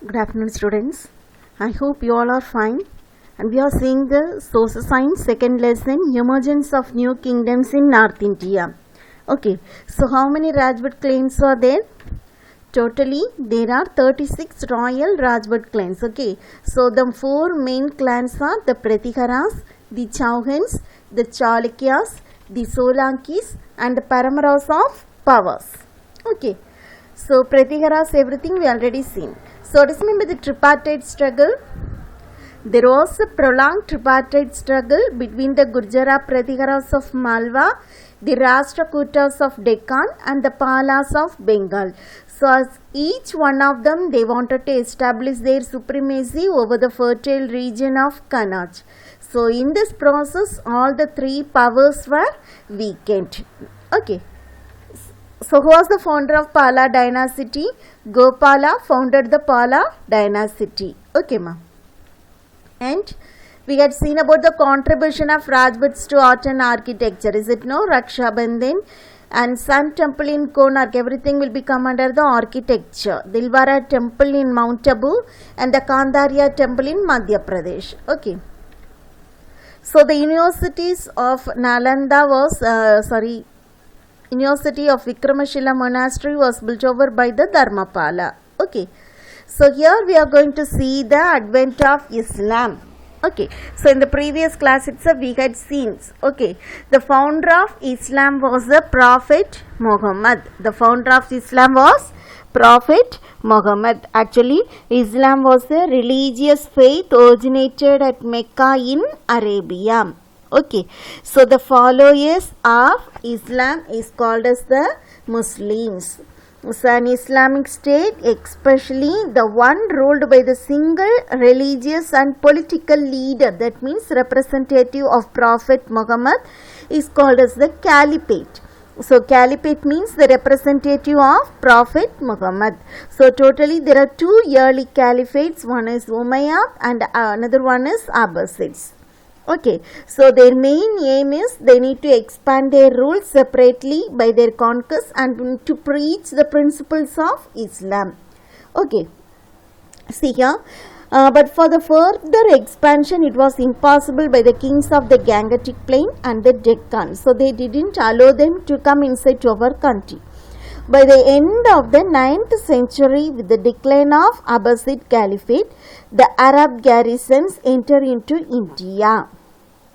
Good afternoon, students. I hope you all are fine. And we are seeing the social science second lesson, Emergence of New Kingdoms in North India. Okay, so how many Rajput clans are there? Totally, there are 36 royal Rajput clans. Okay, so the four main clans are the Pratiharas, the Chauhans, the Chalukyas, the Solankis, and the Paramaras of Pavas. Okay, so Pratiharas, everything we already seen. So what is meant by the tripartite struggle? There was a prolonged tripartite struggle between the Gurjara Pratiharas of Malwa, the Rashtrakutas of Deccan, and the Palas of Bengal. So as each one of them, they wanted to establish their supremacy over the fertile region of Kannauj. So in this process, all the three powers were weakened. Okay. So who was the founder of Pala dynasty? Gopala founded the Pala dynasty. Okay, ma. And we had seen about the contribution of Rajputs to art and architecture. Is it no? Raksha Bandhan and Sun Temple in Konark. Everything will become under the architecture. Dilwara Temple in Mount Abu and the Kandariya Temple in Madhya Pradesh. Okay. So the universities of Nalanda was University of Vikramashila Monastery was built over by the Dharmapala. Okay. So here we are going to see the advent of Islam. Okay. So in the previous class itself we had seen. Okay. The founder of Islam was the Prophet Muhammad. The founder of Islam was Prophet Muhammad. Actually, Islam was a religious faith originated at Mecca in Arabia. Okay, so the followers of Islam is called as the Muslims. So an Islamic state, especially the one ruled by the single religious and political leader, that means representative of Prophet Muhammad, is called as the Caliphate. So Caliphate means the representative of Prophet Muhammad. So totally there are two early caliphates, one is Umayyad and another one is Abbasids. Okay, so their main aim is they need to expand their rule separately by their conquest and to preach the principles of Islam. Okay, see here, but for the further expansion it was impossible by the kings of the Gangetic Plain and the Deccan. So they didn't allow them to come inside to our country. By the end of the 9th century, with the decline of Abbasid Caliphate, the Arab garrisons enter into India.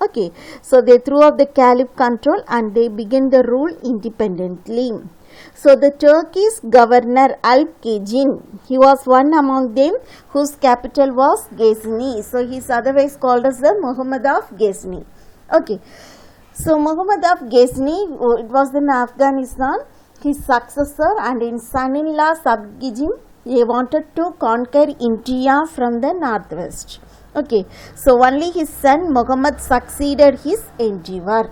Okay, so they threw off the Caliph control and they began the rule independently. So the Turkish governor Alp-Kejin, he was one among them whose capital was Ghazni. So he is otherwise called as the Muhammad of Ghazni. Okay, so Muhammad of Ghazni, it was in Afghanistan. His successor and his son-in-law Sabgijin, they wanted to conquer India from the northwest. Okay, so only his son Muhammad succeeded his endeavor.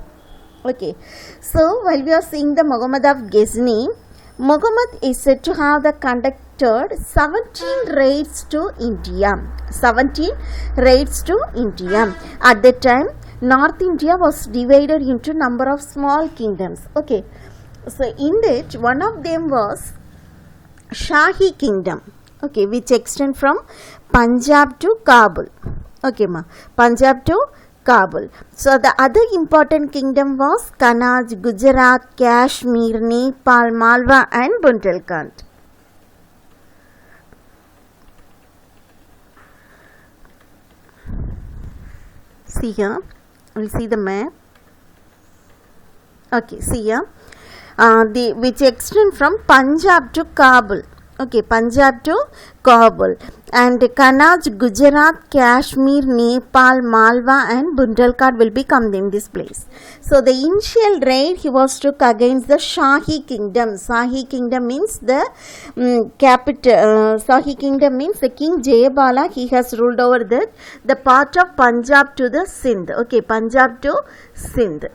Okay, so while we are seeing the Muhammad of Ghazni, Muhammad is said to have conducted 17 raids to India. 17 raids to India. At that time, North India was divided into number of small kingdoms. Okay, so in that one of them was Shahi Kingdom. Okay, which extend from Punjab to Kabul. Okay, ma. Punjab to Kabul. So the other important kingdom was Kannauj, Gujarat, Kashmir, Nepal, Malwa and Bundelkhand. See here, we'll see the map. Okay, see here, which extend from Punjab to Kabul. Okay, Punjab to Kabul, and Kannauj, Gujarat, Kashmir, Nepal, Malwa and Bundelkhand will become in this place. So the initial raid he was took against the Shahi Kingdom. Shahi Kingdom means the capital. Shahi Kingdom means the King Jayabala, he has ruled over the part of Punjab to the Sindh. Okay, Punjab to Sindh.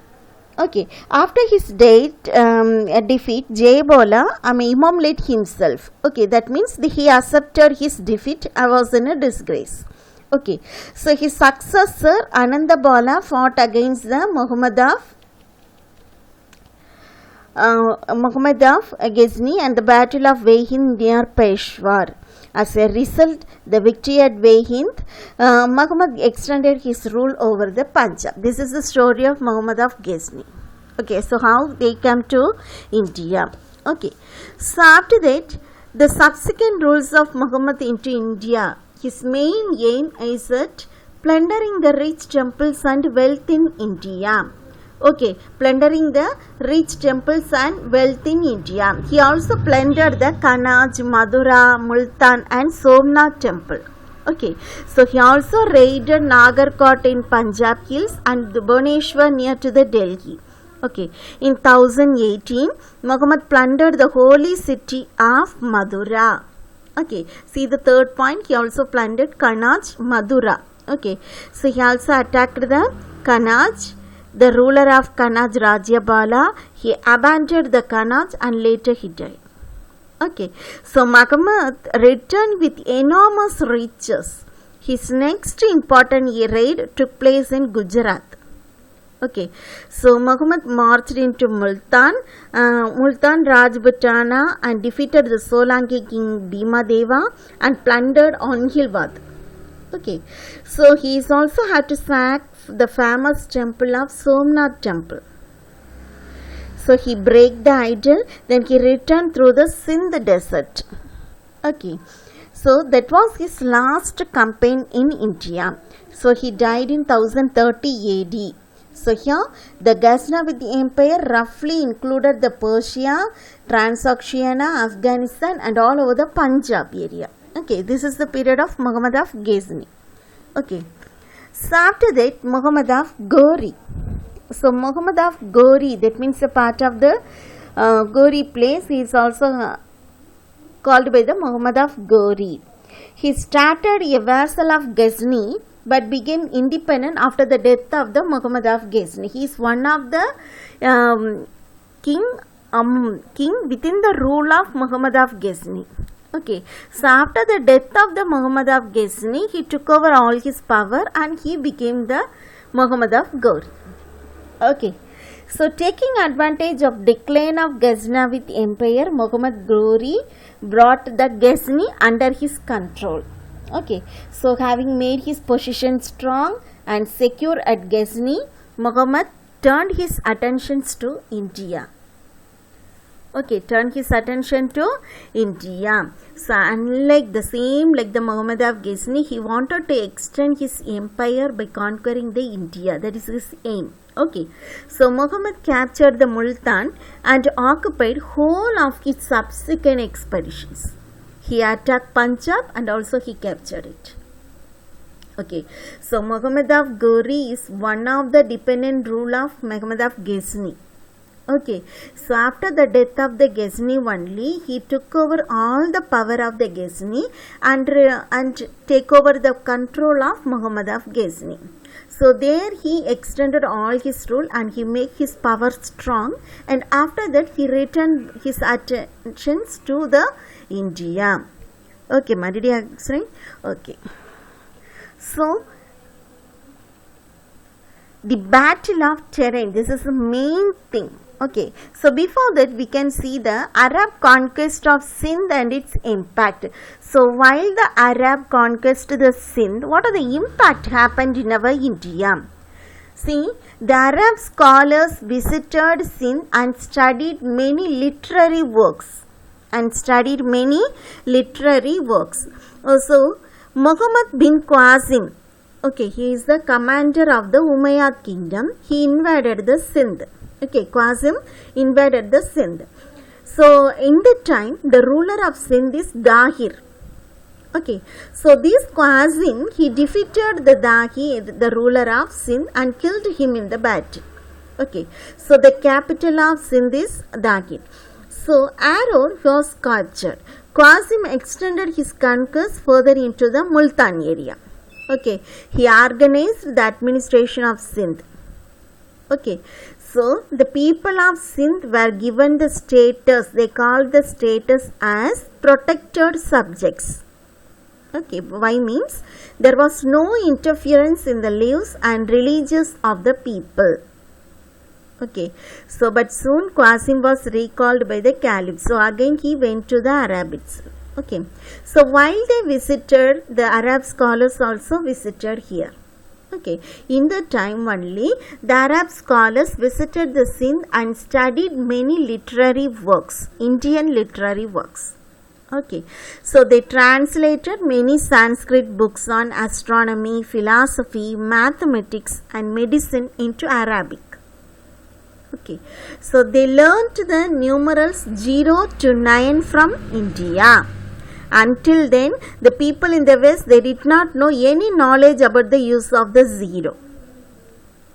Okay, after his defeat, Jayabala, immolated himself. Okay, that means he accepted his defeat. I was in a disgrace. Okay, so his successor Anandabala fought against the Muhammad of Ghazni and the Battle of Vaihin near Peshawar. As a result, the victory at Hind, Muhammad extended his rule over the Punjab. This is the story of Muhammad of Ghazni. Okay, so how they came to India. Okay, so after that, the subsequent rules of Muhammad into India, his main aim is at plundering the rich temples and wealth in India. Okay, plundering the rich temples and wealth in India. He also plundered the Kannauj, Madura, Multan and Somnath temple. Okay, so he also raided Nagarkot in Punjab hills and Bhubaneswar near to the Delhi. Okay, in 1018, Muhammad plundered the holy city of Madura. Okay, see the third point, he also plundered Kannauj, Madura. Okay, so he also attacked the Kannauj. The ruler of Kannauj, Rajyabala, he abandoned the Kannauj and later he died. Okay, so Muhammad returned with enormous riches. His next important raid took place in Gujarat. Okay, so Muhammad marched into Multan, Rajputana and defeated the Solanki king Bhimadeva and plundered Onhilwad. Okay, so he is also had to sack the famous temple of Somnath temple. So he break the idol, then he returned through the Sindh desert. Okay, so that was his last campaign in India. So he died in 1030 AD. So here the Ghaznavid Empire roughly included the Persia, Transoxiana, Afghanistan and all over the Punjab area. Okay, this is the period of Muhammad of Ghazni. Okay, so after that Muhammad of GHORI. So Muhammad of GHORI, that means a part of the GHORI place, he is also called by the Muhammad of GHORI. He started a vassal of Ghazni but became independent after the death of the Muhammad of Ghazni. He is one of the king within the rule of Muhammad of Ghazni. Okay, so after the death of the Muhammad of Ghazni, he took over all his power and he became the Muhammad of GHORI. Okay, so taking advantage of decline of Ghaznavid Empire, Muhammad GHORI brought the Ghazni under his control. Okay, so having made his position strong and secure at Ghazni, Muhammad turned his attentions to India. Okay, turned his attention to India. So unlike the Muhammad of Ghazni, he wanted to extend his empire by conquering the India. That is his aim. Okay, so Muhammad captured the Multan and occupied whole of his subsequent expeditions. He attacked Punjab and also he captured it. Okay, so Muhammad of GHORI is one of the dependent rule of Muhammad of Ghazni. Okay, so after the death of the Ghazni only, he took over all the power of the Ghazni and take over the control of Muhammad of Ghazni. So there he extended all his rule and he made his power strong, and after that he returned his attentions to the India. Okay, ma, did you explain? Okay. So the battle of terrain, this is the main thing. Okay, so before that we can see the Arab conquest of Sindh and its impact. So while the Arab conquest the Sindh, what are the impact happened in our India? See, the Arab scholars visited Sindh and studied many literary works. Also, Muhammad bin Qasim, okay, he is the commander of the Umayyad kingdom. He invaded the Sindh. Okay, Qasim invaded the Sindh. So in the time, the ruler of Sindh is Dahir. Okay, so this Qasim, he defeated the Dahir, the ruler of Sindh, and killed him in the battle. Okay, so the capital of Sindh is Dahir. So Aror was captured. Qasim extended his conquest further into the Multan area. Okay, he organized the administration of Sindh. Okay, so the people of Sindh were given the status, they called the status as protected subjects. Okay, why means there was no interference in the lives and religions of the people. Okay, so but soon Qasim was recalled by the Caliph. So again he went to the Arabics. Okay, so while they visited, the Arab scholars also visited here. Okay, in the time only, the Arab scholars visited the Sindh and studied many literary works, Indian literary works. Okay, so they translated many Sanskrit books on astronomy, philosophy, mathematics and medicine into Arabic. Okay, so they learnt the numerals 0 to 9 from India. Until then, the people in the West, they did not know any knowledge about the use of the 0.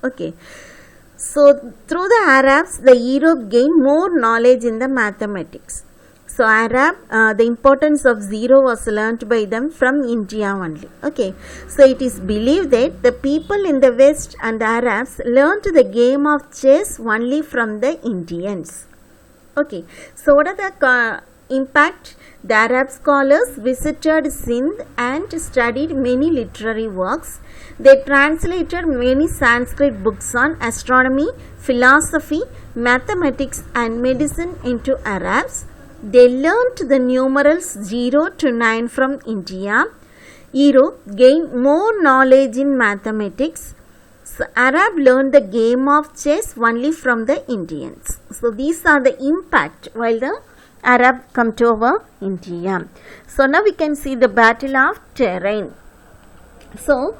Okay, so through the Arabs, the Europe gained more knowledge in the mathematics. So the importance of 0 was learnt by them from India only. Okay, so it is believed that the people in the West and the Arabs learnt the game of chess only from the Indians. Okay, so what are the impact? The Arab scholars visited Sindh and studied many literary works. They translated many Sanskrit books on astronomy, philosophy, mathematics and medicine into Arabs. They learnt the numerals 0 to 9 from India. Europe gained more knowledge in mathematics. So Arab learned the game of chess only from the Indians. So these are the impact while the Arab come to our India. So now we can see the battle of terrain. So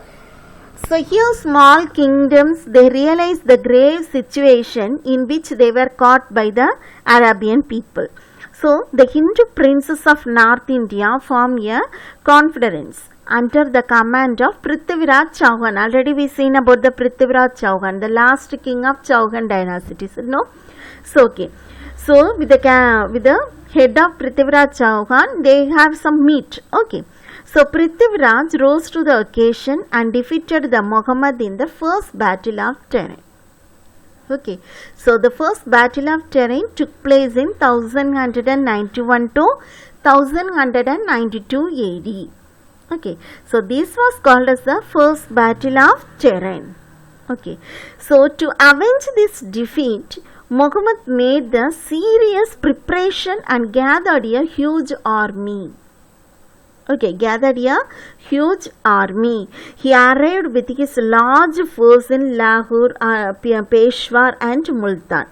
here small kingdoms, they realized the grave situation in which they were caught by the Arabian people. So the Hindu princes of North India form a confederacy under the command of Prithviraj Chauhan. Already we seen about the Prithviraj Chauhan, the last king of Chauhan dynasty. No? So okay. So with the head of Prithviraj Chauhan, they have some meat. Okay. So Prithviraj rose to the occasion and defeated the Muhammad in the first battle of terrain. Okay. So the first battle of terrain took place in 1191 to 1192 AD. Okay. So this was called as the first battle of terrain. Okay. So to avenge this defeat, Muhammad made the serious preparation and gathered a huge army. Okay, gathered a huge army. He arrived with his large force in Lahore, Peshawar and Multan.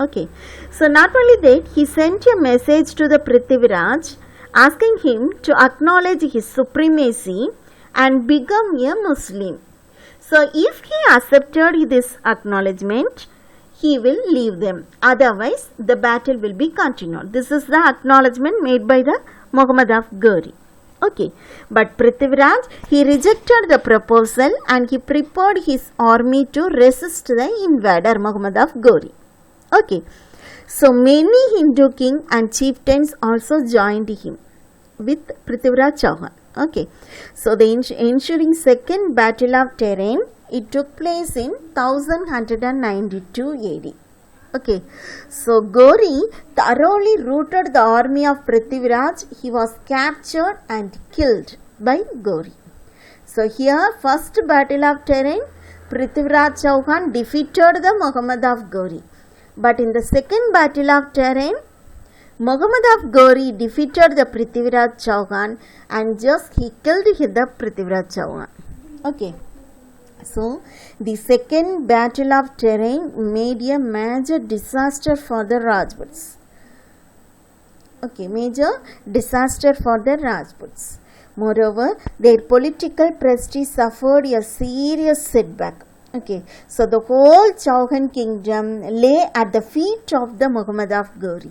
Okay, so not only that, he sent a message to the Prithviraj asking him to acknowledge his supremacy and become a Muslim. So if he accepted this acknowledgement, he will leave them. Otherwise, the battle will be continued. This is the acknowledgement made by the Muhammad of GHORI. Okay, but Prithviraj, he rejected the proposal and he prepared his army to resist the invader Muhammad of GHORI. Okay, so many Hindu kings and chieftains also joined him with Prithviraj Chauhan. Okay, so the ensuing second battle of terrain, it took place in 1192 AD. Okay, so GHORI thoroughly routed the army of Prithviraj. He was captured and killed by GHORI. So here first battle of terrain, Prithviraj Chauhan defeated the Muhammad of GHORI. But in the second battle of terrain, Muhammad of GHORI defeated the Prithviraj Chauhan and just he killed the Prithviraj Chauhan. Okay. So, the second battle of terrain made a major disaster for the Rajputs. Okay, major disaster for the Rajputs. Moreover, their political prestige suffered a serious setback. Okay, so the whole Chauhan kingdom lay at the feet of the Muhammad of GHORI.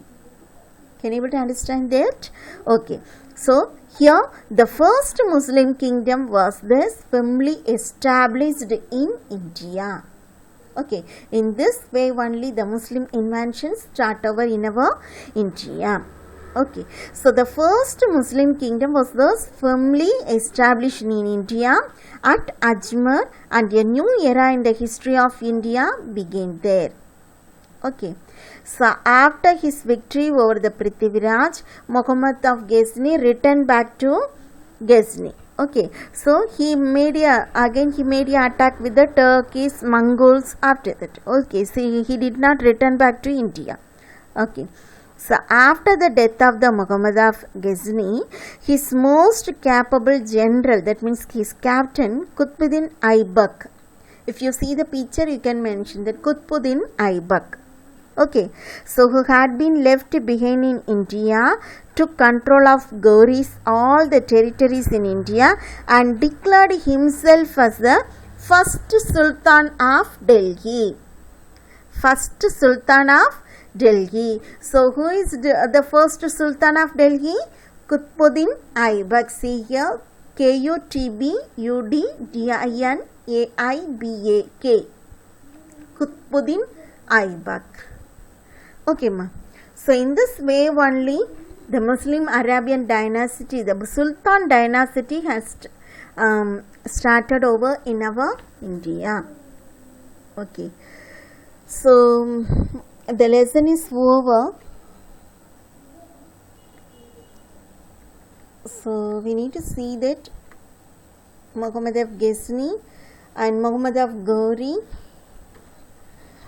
Can you able to understand that? Okay, so here the first Muslim kingdom was thus firmly established in India. Okay, in this way only the Muslim inventions start over in our India. Okay, so the first Muslim kingdom was thus firmly established in India at Ajmer and a new era in the history of India began there. Okay, so after his victory over the Prithviraj, Muhammad of GHAZNI returned back to GHAZNI. Okay, so he made a attack with the Turkish Mongols after that. Okay, so he did not return back to India. Okay, So after the death of the Muhammad of GHAZNI, his most capable general, that means his captain, Qutbuddin Aibak. If you see the picture, you can mention that Qutbuddin Aibak. Okay, so who had been left behind in India, took control of GHORI's all the territories in India and declared himself as the first Sultan of Delhi. First Sultan of Delhi. So who is the first Sultan of Delhi? Qutbuddin Aibak. See here, Qutbuddin Aibak. Qutbuddin Aibak. Okay, ma. So in this way only the Muslim Arabian dynasty, the Sultan dynasty has started over in our India. Okay. So the lesson is over. So we need to see that Muhammad of GHAZNI and Muhammad of GHORI,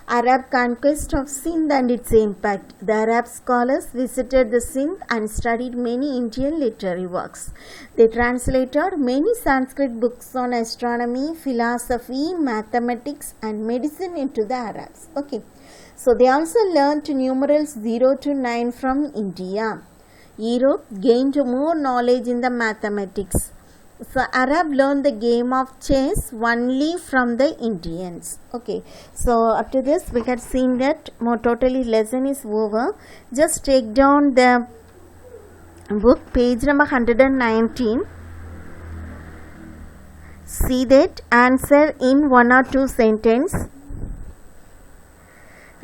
Arab conquest of Sindh and its impact. The Arab scholars visited the Sindh and studied many Indian literary works. They translated many Sanskrit books on astronomy, philosophy, mathematics and medicine into the Arabs. Okay. So they also learned numerals 0 to 9 from India. Europe gained more knowledge in the mathematics. So Arab learned the game of chess only from the Indians. Okay, so up to this we had seen that more totally lesson is over. Just take down the book, page number 119. See that, answer in 1 or 2 sentences.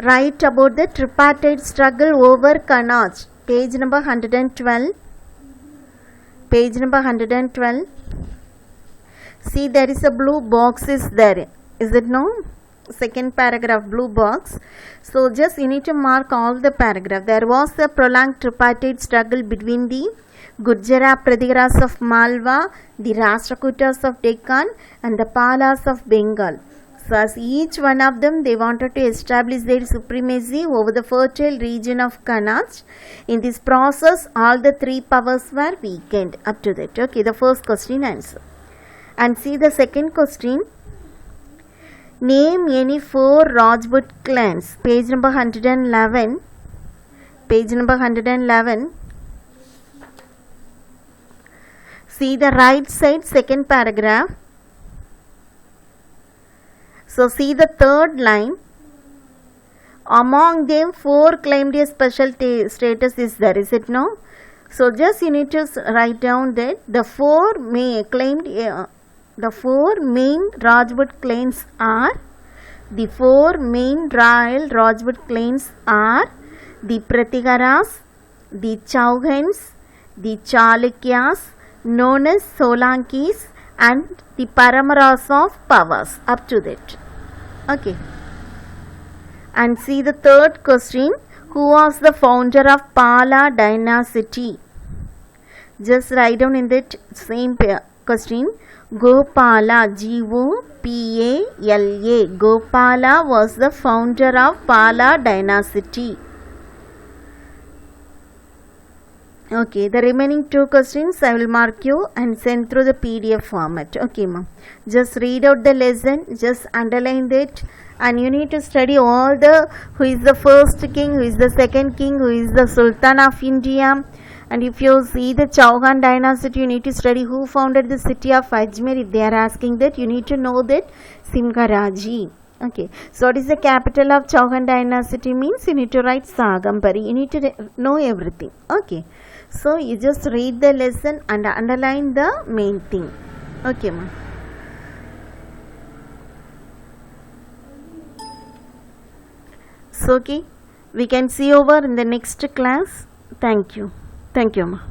Write about the tripartite struggle over Kannauj, page number 112. Page number 112. See, there is a blue box is there. Is it no? Second paragraph, blue box. So just you need to mark all the paragraph. There was a prolonged tripartite struggle between the Gurjara Pratiharas of Malwa, the Rashtrakutas of Deccan and the Palas of Bengal. So as each one of them, they wanted to establish their supremacy over the fertile region of Kannauj. In this process, all the 3 powers were weakened. Up to that. Okay, the first question answer. And see the second question. Name any 4 Rajput clans. Page number 111. Page number 111. See the right side, second paragraph. So see the third line. Among them 4 claimed a special status is there, is it no? So just you need to write down that the 4 main Rajput clans are, the 4 main royal Rajput clans are the Pratiharas, the Chauhans, the Chalukyas, known as Solankis, and the Paramaras of powers. Up to that. Okay. And see the third question. Who was the founder of Pala dynasty? Just write down in that same question. Gopala, Gopala. Gopala was the founder of Pala dynasty. Okay, the remaining 2 questions I will mark you and send through the PDF format. Okay, ma'am. Just read out the lesson, just underline that, and you need to study all the who is the first king, who is the second king, who is the Sultan of India. And if you see the Chauhan dynasty, you need to study who founded the city of Ajmer. If they are asking that, you need to know that Simharaji. Okay, so what is the capital of Chauhan dynasty means? You need to write Sagambari. You need to know everything. Okay. So you just read the lesson and underline the main thing. Okay, ma'am. So okay, we can see over in the next class. Thank you. Thank you, ma'am.